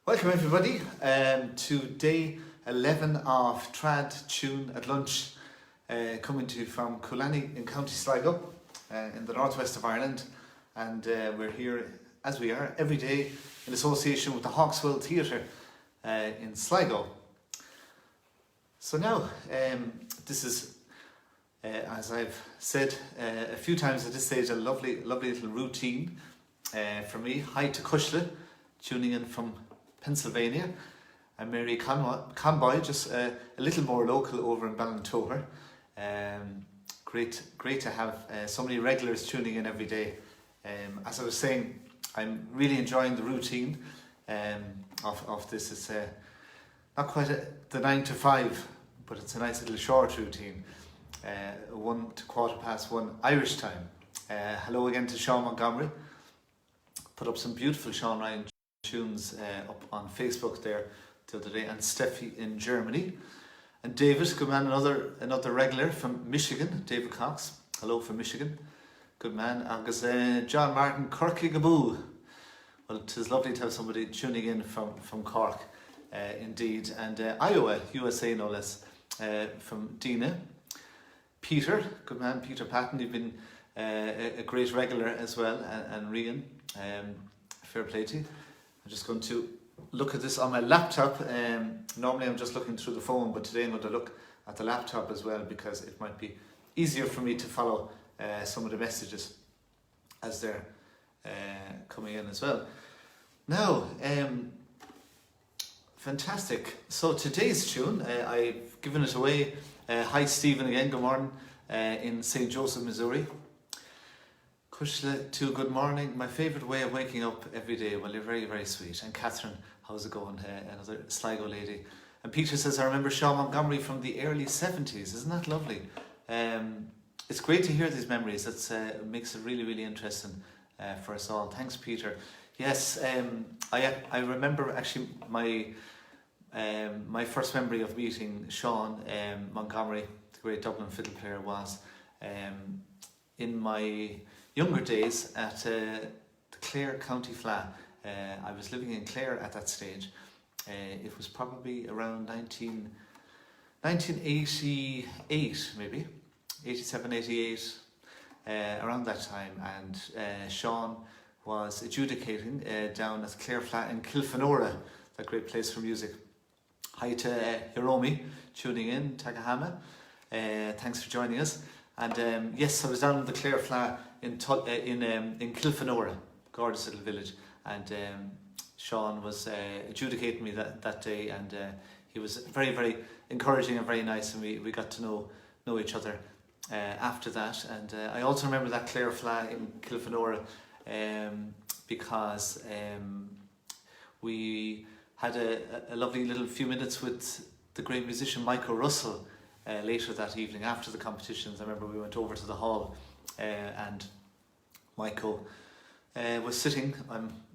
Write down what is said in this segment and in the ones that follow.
Welcome everybody to day 11 of Trad Tune at Lunch, coming to you from Coolani in County Sligo in the northwest of Ireland, and we're here as we are every day in association with the Hawkswell Theatre in Sligo. So now this is, as I've said a few times at this stage, a lovely little routine for me. Hi to Cushla, tuning in from Pennsylvania. I'm Mary Conboy, just a little more local over in Ballintoher. Great to have so many regulars tuning in every day. As I was saying, I'm really enjoying the routine of this. It's not quite the 9 to 5, but it's a nice little short routine. 1 to 1:15 Irish time. Hello again to Sean Montgomery. Put up some beautiful Sean Ryan tunes up on Facebook there the other day, and Steffi in Germany, and David, good man, another regular from Michigan, David Cox, hello from Michigan, good man. Agus John Martin, Corky Gaboo. Well, it is lovely to have somebody tuning in from Cork, indeed, and Iowa, USA no less, from Dina. Peter, good man, Peter Patton, you've been a great regular as well, and Rian, fair play to you. I'm just going to look at this on my laptop. Normally I'm just looking through the phone, but today I'm going to look at the laptop as well, because it might be easier for me to follow some of the messages as they're coming in as well. Now, fantastic. So today's tune, I've given it away. Hi Stephen again, good morning, in St. Joseph, Missouri. Kushla too, good morning. My favourite way of waking up every day. Well, you're very, very sweet. And Catherine, how's it going? Another Sligo lady. And Peter says, I remember Sean Montgomery from the early 70s. Isn't that lovely? It's great to hear these memories. It makes it really, really interesting for us all. Thanks, Peter. Yes, I remember actually my first memory of meeting Sean Montgomery, the great Dublin fiddle player, was in my younger days at the Clare County Fleadh. I was living in Clare at that stage. It was probably around 1988, maybe 87, 88, around that time, and Sean was adjudicating down at the Clare Fleadh in Kilfenora, that great place for music. Hi to Hiromi, tuning in, Takahama. Thanks for joining us. And yes, I was down in the Clare Fleadh in Kilfenora, gorgeous little village, and Sean was adjudicating me that day, and he was very, very encouraging and very nice, and we got to know each other after that. And I also remember that Clare Fleadh in Kilfenora because we had a lovely little few minutes with the great musician Michael Russell later that evening after the competitions. I remember we went over to the hall and Michael was sitting.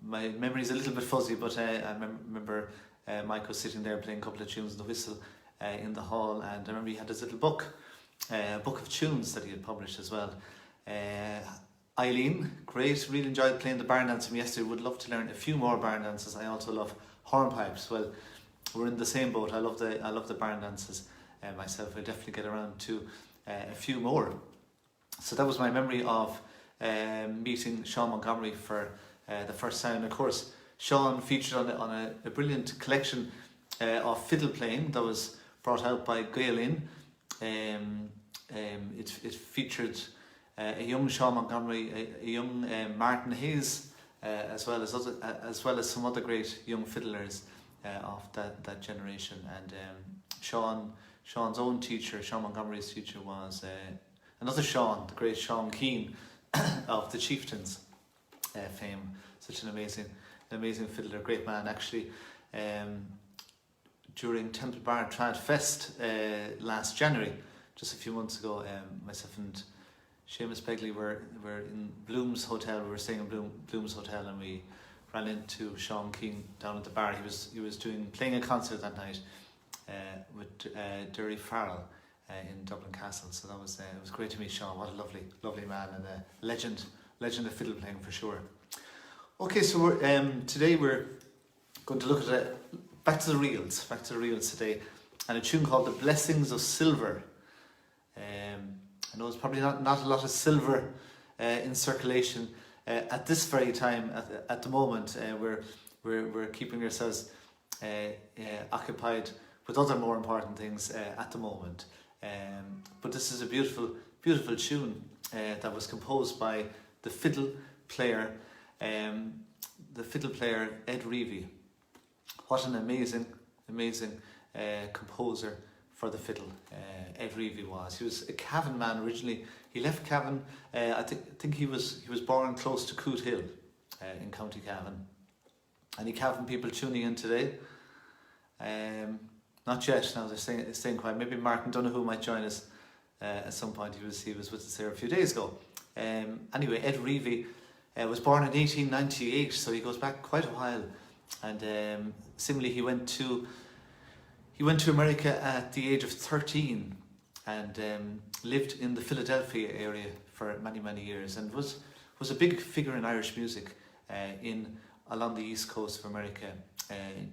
My memory's a little bit fuzzy, but I remember Michael sitting there playing a couple of tunes and the whistle in the hall, and I remember he had his little book, a book of tunes that he had published as well. Eileen, great, really enjoyed playing the barn dance from yesterday. Would love to learn a few more barn dances. I also love hornpipes. Well, we're in the same boat. I love the barn dances myself. I'll definitely get around to a few more. So that was my memory of meeting Sean Montgomery for the first time. Of course, Sean featured on a brilliant collection of fiddle playing that was brought out by Gaelin. It featured a young Sean Montgomery, a young Martin Hayes, as well as some other great young fiddlers of that generation. And Sean's own teacher, Sean Montgomery's teacher, was another Sean, the great Sean Keane of the Chieftains fame. Such an amazing fiddler, great man. Actually, during Temple Bar Trad Fest last January, just a few months ago, myself and Seamus Begley were in Bloom's Hotel. We were staying in Bloom's Hotel, and we ran into Sean Keane down at the bar. He was playing a concert that night with Derry Farrell in Dublin Castle. So that was it was great to meet Sean. What a lovely man, and a legend of fiddle playing for sure. Okay, so today we're going to look at back to the reels today, and a tune called "The Blessings of Silver." I know there's probably not a lot of silver in circulation at this very time. At the moment, we're keeping ourselves occupied with other more important things at the moment. But this is a beautiful tune that was composed by the fiddle player Ed Reavy. What an amazing composer for the fiddle Ed Reavy was. He was a Cavan man originally. He left Cavan. I think he was born close to Coot Hill in County Cavan. Any Cavan people tuning in today? Not yet. Now they're staying quiet. Maybe Martin Donoghue might join us at some point. He was with us there a few days ago. Anyway, Ed Reavy was born in 1898, so he goes back quite a while. And similarly, he went to America at the age of 13 and lived in the Philadelphia area for many years, and was a big figure in Irish music along the east coast of America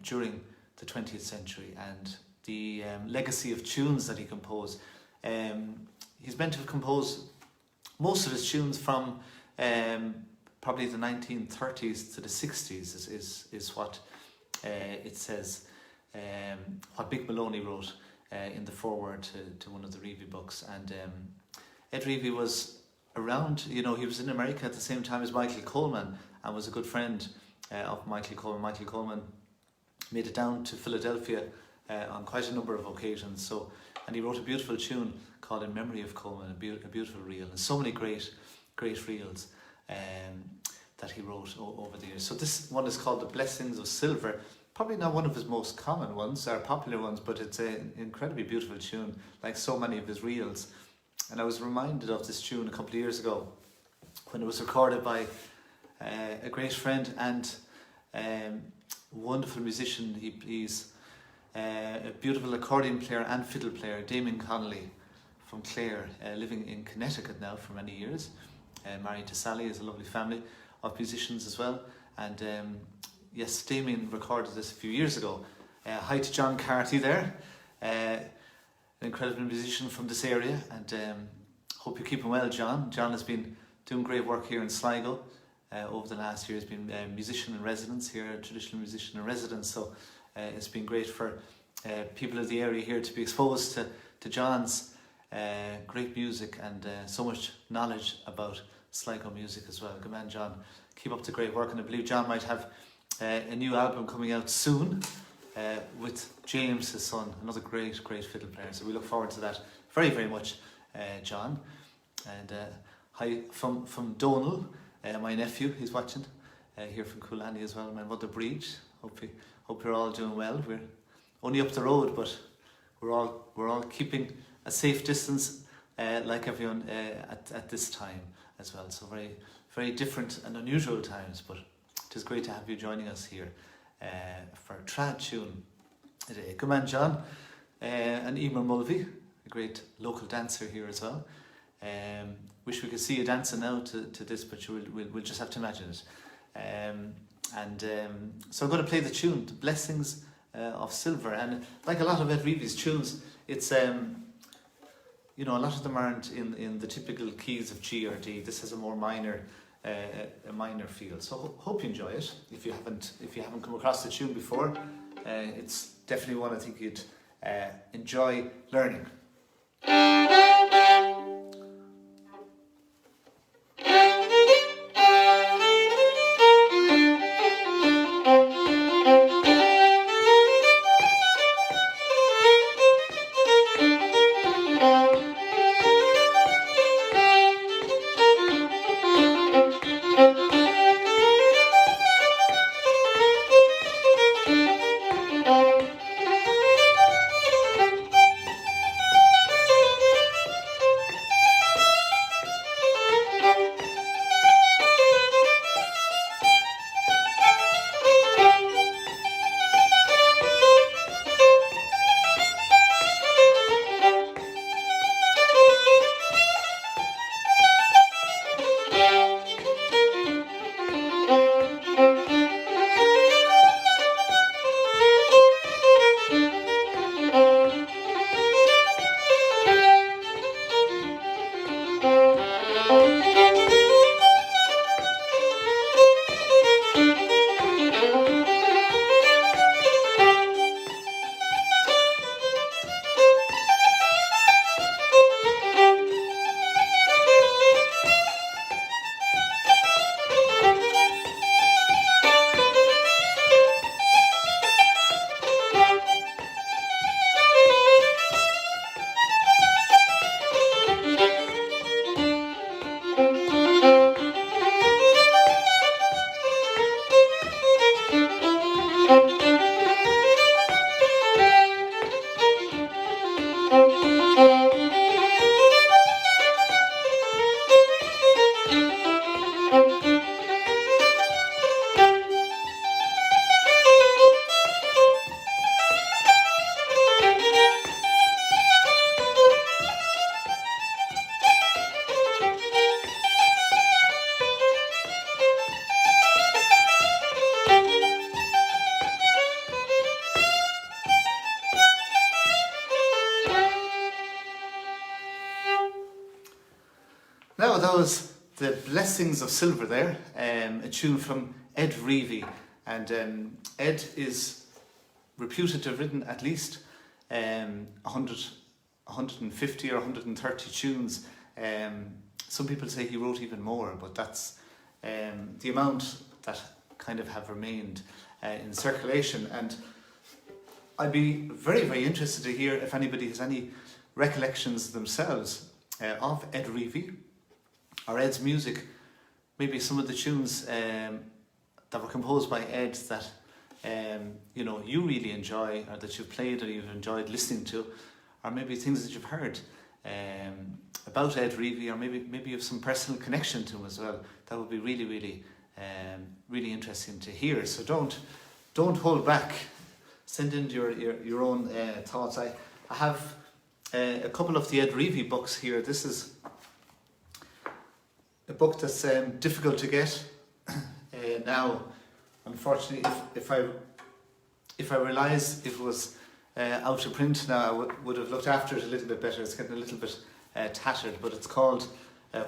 during the 20th century. And the legacy of tunes that he composed, he's meant to have composed most of his tunes from probably the 1930s to the 60s is what it says, what Big Maloney wrote in the foreword to one of the Reavy books. And Ed Reavy was around, he was in America at the same time as Michael Coleman, and was a good friend of Michael Coleman. Michael Coleman made it down to Philadelphia on quite a number of occasions. And he wrote a beautiful tune called "In Memory of Coleman," a beautiful reel, and so many great reels that he wrote over the years. So this one is called "The Blessings of Silver." Probably not one of his most common ones or popular ones, but it's an incredibly beautiful tune, like so many of his reels. And I was reminded of this tune a couple of years ago when it was recorded by a great friend and wonderful musician. He's a beautiful accordion player and fiddle player, Damien Connolly from Clare, living in Connecticut now for many years, married to Sally, has a lovely family of musicians as well. And yes, Damien recorded this a few years ago. Hi to John Carty there, an incredible musician from this area, and hope you're keeping well, John. John has been doing great work here in Sligo over the last year. He's been a musician in residence here, a traditional musician in residence, so it's been great for people of the area here to be exposed to John's great music and so much knowledge about Sligo music as well. Good man, John. Keep up the great work, and I believe John might have a new album coming out soon with James, his son, another great fiddle player. So we look forward to that very much, John. And hi from Donal, my nephew, he's watching here from Coolani as well. My mother Breach. Hope you're all doing well. We're only up the road, but we're all keeping a safe distance, like everyone at this time as well. So very different and unusual times, but it is great to have you joining us here for a trad tune today. Good man, John. And Emer Mulvey, a great local dancer here as well. Wish we could see you dancing now to this, but we'll just have to imagine it. So I'm going to play the tune, "The Blessings of Silver." And like a lot of Ed Reavy's tunes, it's a lot of them aren't in the typical keys of G or D. This has a more minor feel. So hope you enjoy it. If you haven't come across the tune before, it's definitely one I think you'd enjoy learning. that was The Blessings of Silver there, a tune from Ed Reavy. And Ed is reputed to have written at least 150 or 130 tunes. Some people say he wrote even more, but that's the amount that kind of have remained in circulation. And I'd be very, very interested to hear if anybody has any recollections themselves of Ed Reavy or Ed's music, maybe some of the tunes that were composed by Ed that you really enjoy, or that you've played or you've enjoyed listening to, or maybe things that you've heard about Ed Reavy, or maybe you have some personal connection to him as well. That would be really, really, really interesting to hear. So don't hold back. Send in your own thoughts. I have a couple of the Ed Reavy books here. This is a book that's difficult to get now. Unfortunately, if I realised it was out of print now, I would have looked after it a little bit better. It's getting a little bit tattered, but it's called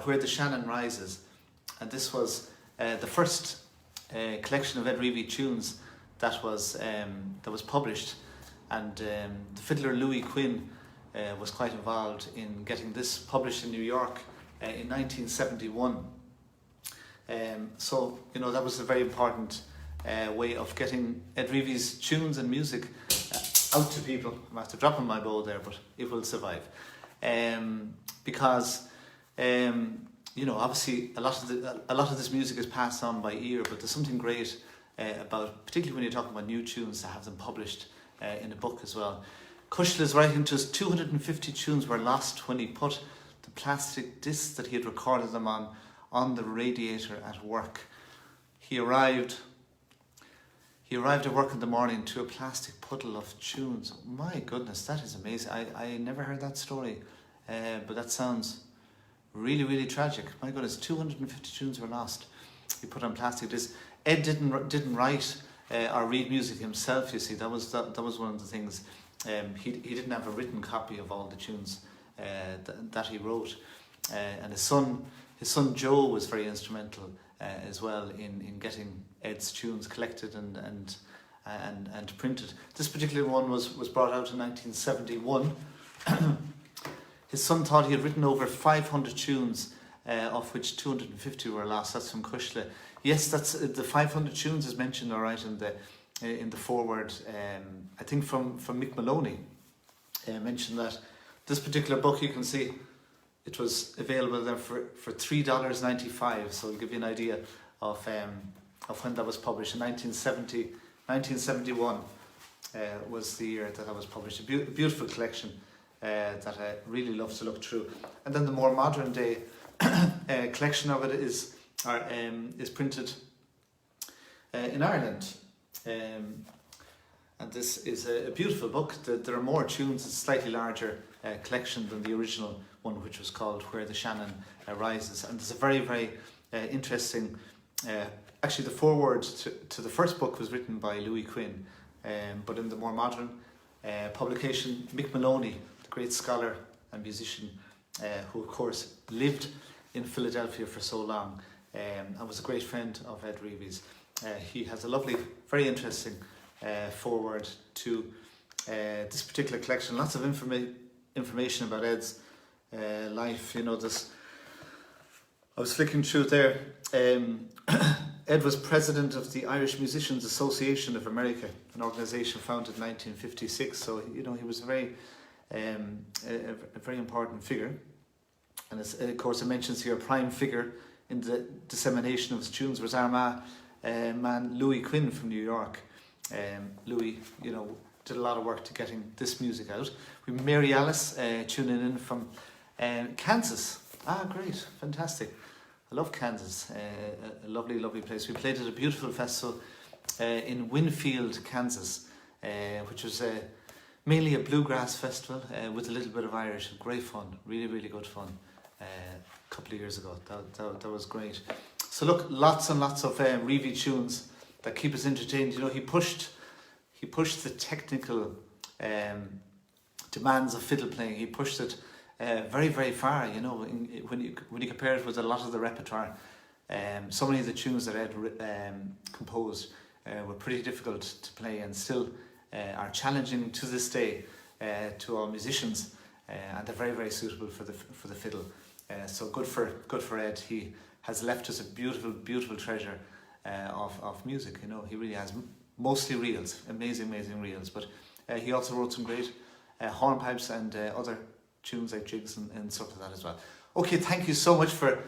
Where the Shannon Rises, and this was the first collection of Ed Reavy tunes that was published, and the fiddler Louis Quinn was quite involved in getting this published in New York in 1971. So that was a very important way of getting Ed Reavy's tunes and music out to people. I'm going to have to drop on my bow there, but it will survive. Because obviously a lot of this music is passed on by ear, but there's something great about, particularly when you're talking about new tunes, to have them published in a book as well. Cushla is writing to us, 250 tunes were lost when he put the plastic discs that he had recorded them on the radiator at work. He arrived at work in the morning to a plastic puddle of tunes. My goodness, that is amazing. I never heard that story, but that sounds really, really tragic. My goodness, 250 tunes were lost. He put on plastic discs. Ed didn't write or read music himself. You see, that was one of the things. He didn't have a written copy of all the tunes that he wrote, and his son Joe was very instrumental as well in getting Ed's tunes collected and printed. This particular one was brought out in 1971. His son thought he had written over 500 tunes, of which 250 were lost. That's from Cushla. Yes, that's the 500 tunes is mentioned all right in the foreword. I think from Mick Maloney mentioned that this particular book, you can see it was available there for $3.95. So it'll give you an idea of when that was published. In 1971 was the year that was published. A beautiful collection that I really love to look through. And then the more modern day collection of it is printed in Ireland. And this is a beautiful book. There are more tunes. It's a slightly larger collection than the original one, which was called Where the Shannon Rises. And there's a very, very interesting... actually, the foreword to the first book was written by Louis Quinn, but in the more modern publication, Mick Maloney, the great scholar and musician, who of course lived in Philadelphia for so long and was a great friend of Ed Reavy's. He has a lovely, very interesting foreword to this particular collection. Lots of information about Ed's life. This. I was flicking through there. Ed was president of the Irish Musicians Association of America, an organisation founded in 1956. So he was a very important figure, and of course it mentions here a prime figure in the dissemination of his tunes was our man Louis Quinn from New York. Louis, did a lot of work to getting this music out. We Mary Alice tuning in from Kansas. Great, fantastic. I love Kansas, a lovely, lovely place. We played at a beautiful festival in Winfield, Kansas, which was mainly a bluegrass festival with a little bit of Irish. Great fun, really, really good fun. A couple of years ago, that was great. So look, lots and lots of Reavy tunes that keep us entertained. He pushed the technical demands of fiddle playing. He pushed it very, very far, you know, when you compare it with a lot of the repertoire. So many of the tunes that Ed composed were pretty difficult to play, and still are challenging to this day to all musicians, and they're very, very suitable for the fiddle. So good for Ed. He has left us a beautiful, beautiful treasure of music. You know, he really has, mostly reels, amazing reels. But he also wrote some great hornpipes and other tunes like jigs and stuff like that as well. Okay, thank you so much for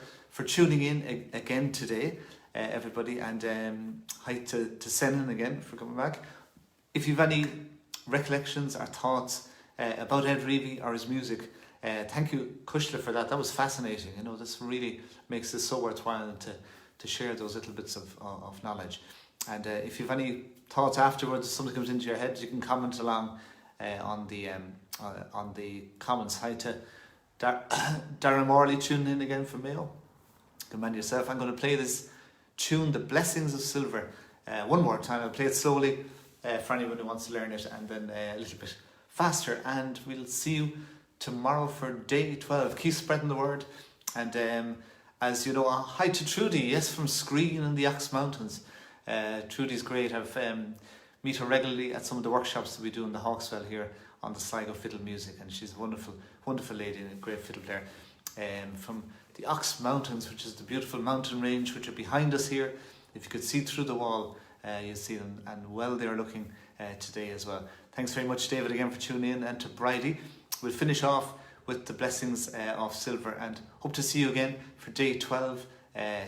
tuning in again today, everybody, and hi to Shannon again for coming back. If you've any recollections or thoughts about Ed Reavy or his music, thank you, Kushla, for that. That was fascinating. You know, this really makes this so worthwhile to share those little bits of knowledge. And if you've any thoughts afterwards, if something comes into your head, you can comment along on the comments. Hi to Darren Morley tuning in again from Mayo. Command yourself. I'm going to play this tune, The Blessings of Silver, one more time. I'll play it slowly for anyone who wants to learn it, and then a little bit faster. And we'll see you tomorrow for day 12. Keep spreading the word. And as you know, hi to Trudy, yes, from Screen in the Ox Mountains. Trudy's great. I've meet her regularly at some of the workshops that we do in the Hawkswell here on the Sligo fiddle music, and she's a wonderful, wonderful lady and a great fiddle player. From the Ox Mountains, which is the beautiful mountain range which are behind us here. If you could see through the wall, you'll see them, and well, they're looking today as well. Thanks very much, David, again for tuning in, and to Bridie. We'll finish off with The Blessings of Silver, and hope to see you again for day 12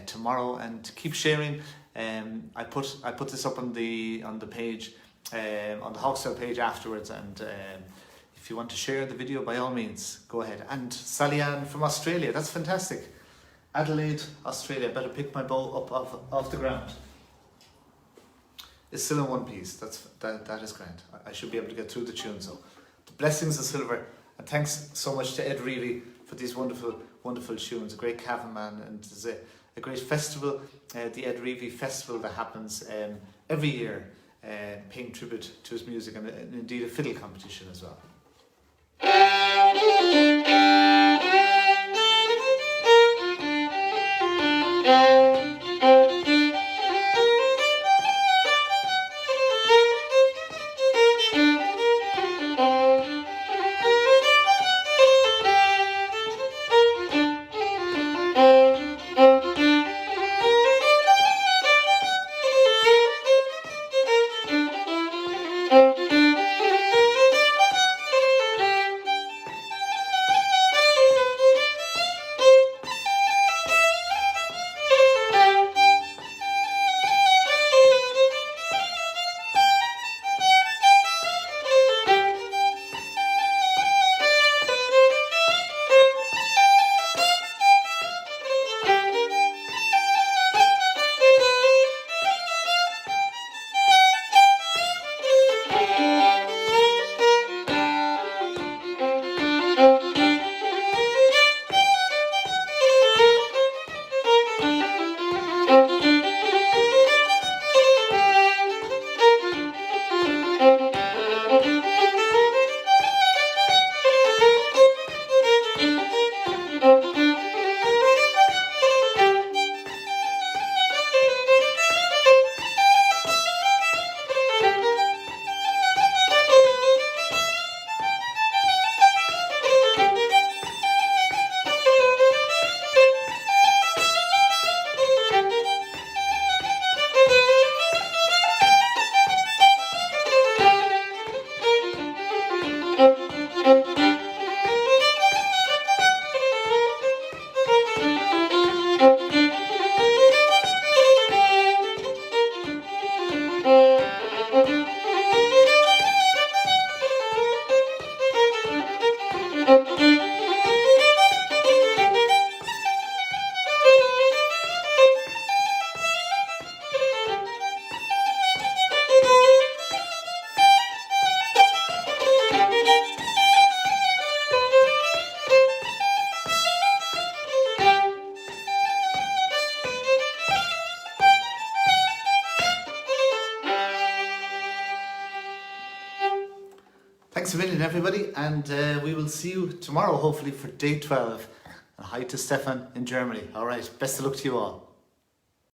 tomorrow. And keep sharing. I put this up on the page, on the Hawkswell page afterwards, and if you want to share the video, by all means, go ahead. And Sally Ann from Australia, that's fantastic. Adelaide, Australia. Better pick my bow up off the ground. It's still in one piece. That is grand. I should be able to get through the tune. So, The Blessings of Silver, and thanks so much to Ed Reavy for these wonderful, wonderful tunes. A great Cavan man, and there's a great festival, the Ed Reavy Festival, that happens every year, paying tribute to his music, and indeed a fiddle competition as well. Thanks a million, everybody, and we will see you tomorrow, hopefully, for day 12. And hi to Stefan in Germany. All right, best of luck to you all.